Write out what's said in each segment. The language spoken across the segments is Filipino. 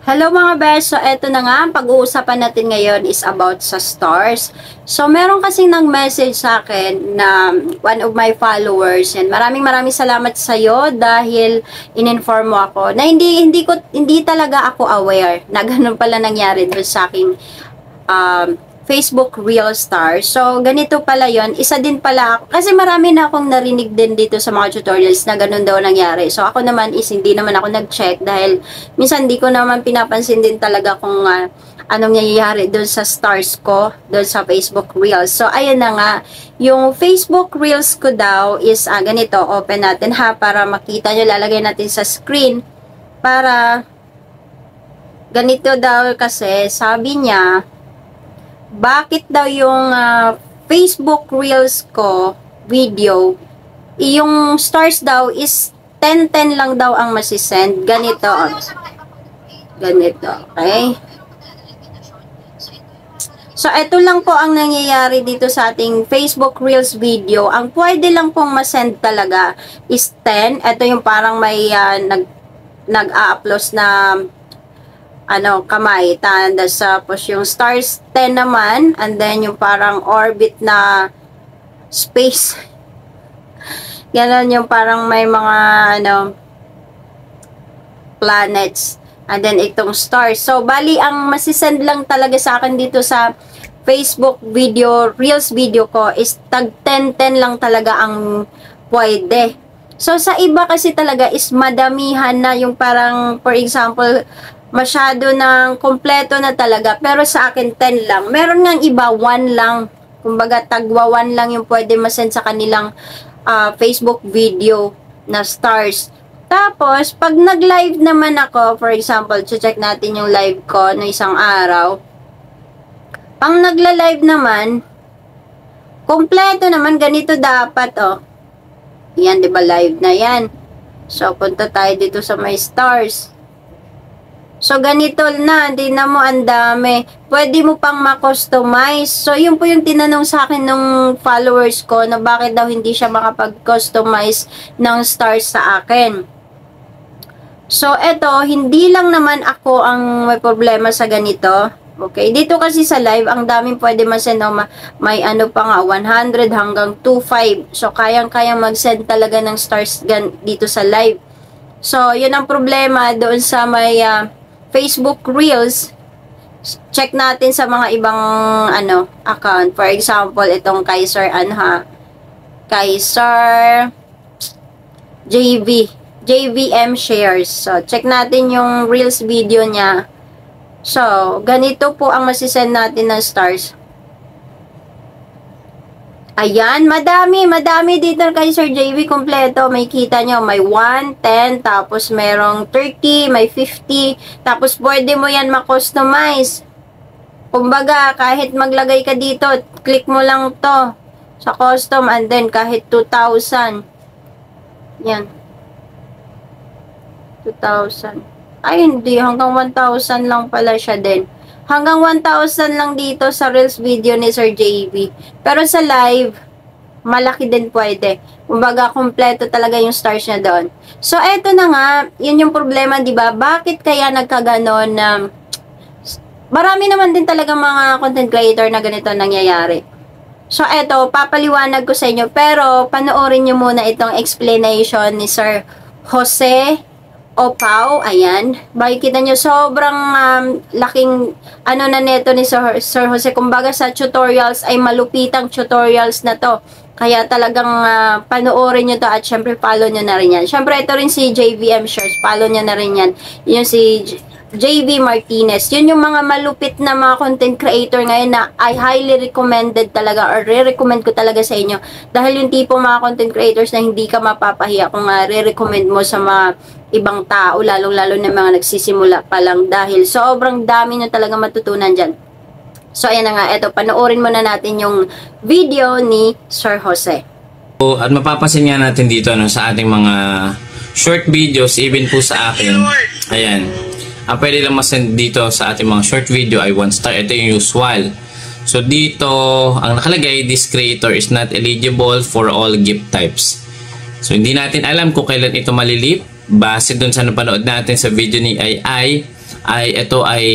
Hello mga best, so eto na nga, ang pag-uusapan natin ngayon is about sa stars. So meron kasing nag-message sa akin na one of my followers, and maraming salamat sa iyo dahil in-inform mo ako na hindi talaga ako aware na ganun pala nangyari doon sa aking Facebook Real Star. So, ganito pala yon. Isa din pala ako. Kasi marami na akong narinig din dito sa mga tutorials na ganun daw nangyari. So, ako naman is hindi naman ako nag-check dahil minsan hindi ko naman pinapansin din talaga kung anong nangyayari doon sa stars ko, doon sa Facebook Reels. So, ayun na nga. Yung Facebook Reels ko daw is ganito. Open natin ha para makita nyo. Lalagay natin sa screen para ganito daw kasi sabi niya bakit daw yung Facebook Reels ko video, yung stars daw is 10-10 lang daw ang masisend. Ganito. Ganito. Okay? So, ito lang po ang nangyayari dito sa ating Facebook Reels video. Ang pwede lang pong masend talaga is 10. Ito yung parang may nag-a-upload na kamay, tandas, tapos yung stars 10 naman, and then yung parang orbit na space. Ganon yung parang may mga planets, and then itong stars. So, bali, ang masisend lang talaga sa akin dito sa Facebook video, Reels video ko is tag 10-10 lang talaga ang pwede. So, sa iba kasi talaga is madamihan na yung parang, for example, masyado ng kompleto na talaga, pero sa akin 10 lang. Meron ngang iba 1 lang, kumbaga tagwa 1 lang yung pwede masend sa kanilang Facebook video na stars. Tapos pag nag-live naman ako, for example, check natin yung live ko na isang araw. Pang nagla-live naman, kompleto naman, ganito dapat yan, 'di ba, live na yan. So punta tayo dito sa my stars. So, ganito na, hindi na mo ang dami. Pwede mo pang ma-customize. So, yun po yung tinanong sa akin ng followers ko na bakit daw hindi siya makapag-customize ng stars sa akin. So, eto, hindi lang naman ako ang may problema sa ganito. Okay, dito kasi sa live, ang daming pwede masend. May pa nga, 100 hanggang 25. So, kayang-kayang mag-send talaga ng stars dito sa live. So, yun ang problema doon sa may Facebook Reels. Check natin sa mga ibang account. For example, itong Kaiser Kaiser JVM shares. So, check natin yung Reels video niya. So, ganito po ang masisend natin ng stars. Ayan, madami dito kay Sir JV, kompleto. May kita nyo, may 1, 10, tapos merong 30, may 50, tapos pwede mo yan ma-customize. Kumbaga, kahit maglagay ka dito, click mo lang to sa custom, and then kahit 2,000. Yan. 2,000. Ay, hindi. Hanggang 1,000 lang pala siya din. Hanggang 1,000 lang dito sa Reels video ni Sir JV. Pero sa live, malaki din pwede. Kumbaga, kompleto talaga yung stars niya doon. So, eto na nga, yun yung problema, di ba? Bakit kaya nagkaganon na marami naman din talaga mga content creator na ganito nangyayari. So, eto, papaliwanag ko sa inyo. Pero, panoorin nyo muna itong explanation ni Sir Jose Opao, ayan. Makikita nyo, sobrang laking na neto ni Sir Jose. Kumbaga sa tutorials ay malupitang tutorials na to. Kaya talagang panoorin nyo to at syempre follow nyo na rin yan. Syempre ito rin si JVM Shares, follow nyo na rin yan. Yun si JV Martinez. Yun yung mga malupit na mga content creator ngayon na I highly recommended talaga or re-recommend ko talaga sa inyo. Dahil yung tipo mga content creators na hindi ka mapapahiya kung re-recommend mo sa mga ibang tao, lalong-lalo na mga nagsisimula pa lang dahil sobrang dami na talaga matutunan dyan. So, ayan na nga. Eto, panoorin muna natin yung video ni Sir Jose. At mapapansin nga natin dito sa ating mga short videos, even po sa akin, ayan, pwede lang masend dito sa ating mga short video ay 1 star. Ito yung usual. So, dito, ang nakalagay, this creator is not eligible for all gift types. So, hindi natin alam kung kailan ito malilip. Base dun sa napanood natin sa video ni AI, ay ito ay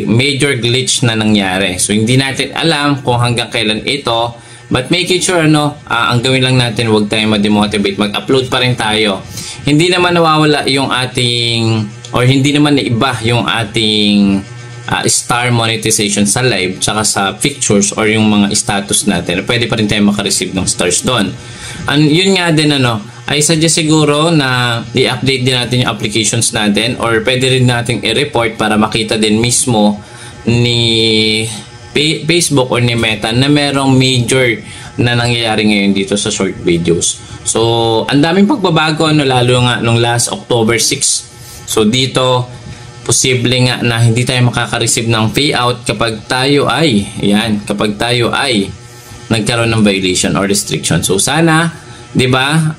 major glitch na nangyari. So hindi natin alam kung hanggang kailan ito, but making sure ang gawin lang natin, huwag tayong ma-demotivate, mag-upload pa rin tayo. Hindi naman nawawala yung ating, or hindi naman naiba yung ating star monetization sa live tsaka sa pictures or yung mga status natin. Pwede pa rin tayo makareceive ng stars doon. Yun nga din ay suggest siguro na i-update din natin yung applications natin, or pwede rin natin i-report para makita din mismo ni Facebook or ni Meta na merong major na nangyayari ngayon dito sa short videos. So ang daming pagbabago lalo nga nung last October 6. So dito posible nga na hindi tayo makaka-receive ng payout kapag tayo ay nagkaroon ng violation or restriction. So sana, 'di ba,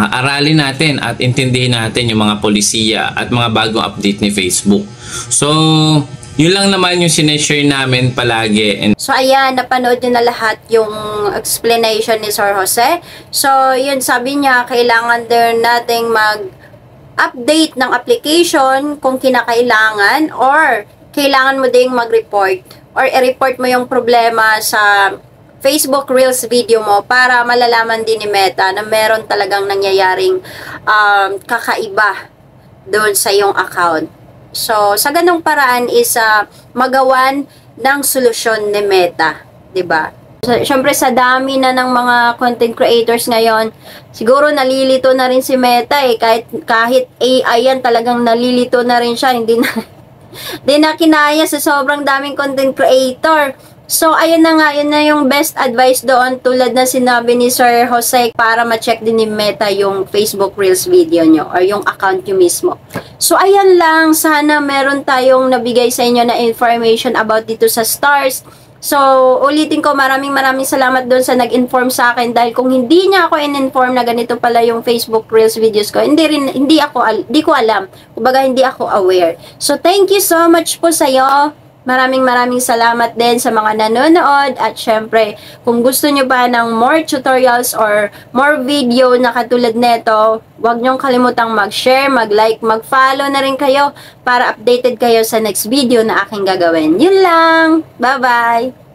aralin natin at intindihin natin yung mga polisiya at mga bagong update ni Facebook. So, yun lang naman yung sineshare namin palagi. So, ayan, napanood nyo na lahat yung explanation ni Sir Jose. So, yun, sabi niya, kailangan din nating mag-update ng application kung kinakailangan, or kailangan mo ding mag-report or i-report mo yung problema sa Facebook Reels video mo para malalaman din ni Meta na meron talagang nangyayaring kakaiba doon sa iyong account. So, sa ganung paraan is magawan ng solusyon ni Meta, 'di ba? So, syempre sa dami na ng mga content creators ngayon, siguro nalilito na rin si Meta kahit AI yan, talagang nalilito na rin siya, hindi na kinaya sa sobrang daming content creator. So, ayun na nga, yun na yung best advice doon, tulad na sinabi ni Sir Jose, para ma-check din ni Meta yung Facebook Reels video nyo or yung account nyo mismo. So, ayan lang, sana meron tayong nabigay sa inyo na information about dito sa stars. So, ulitin ko, maraming salamat doon sa nag-inform sa akin, dahil kung hindi niya ako in-inform na ganito pala yung Facebook Reels videos ko, hindi ko alam. Kumbaga, hindi ako aware. So, thank you so much po sa'yo. Maraming salamat din sa mga nanonood, at syempre, kung gusto nyo ba ng more tutorials or more video na katulad nito, huwag nyong kalimutang mag-share, mag-like, mag-follow na rin kayo para updated kayo sa next video na aking gagawin. Yun lang! Bye-bye!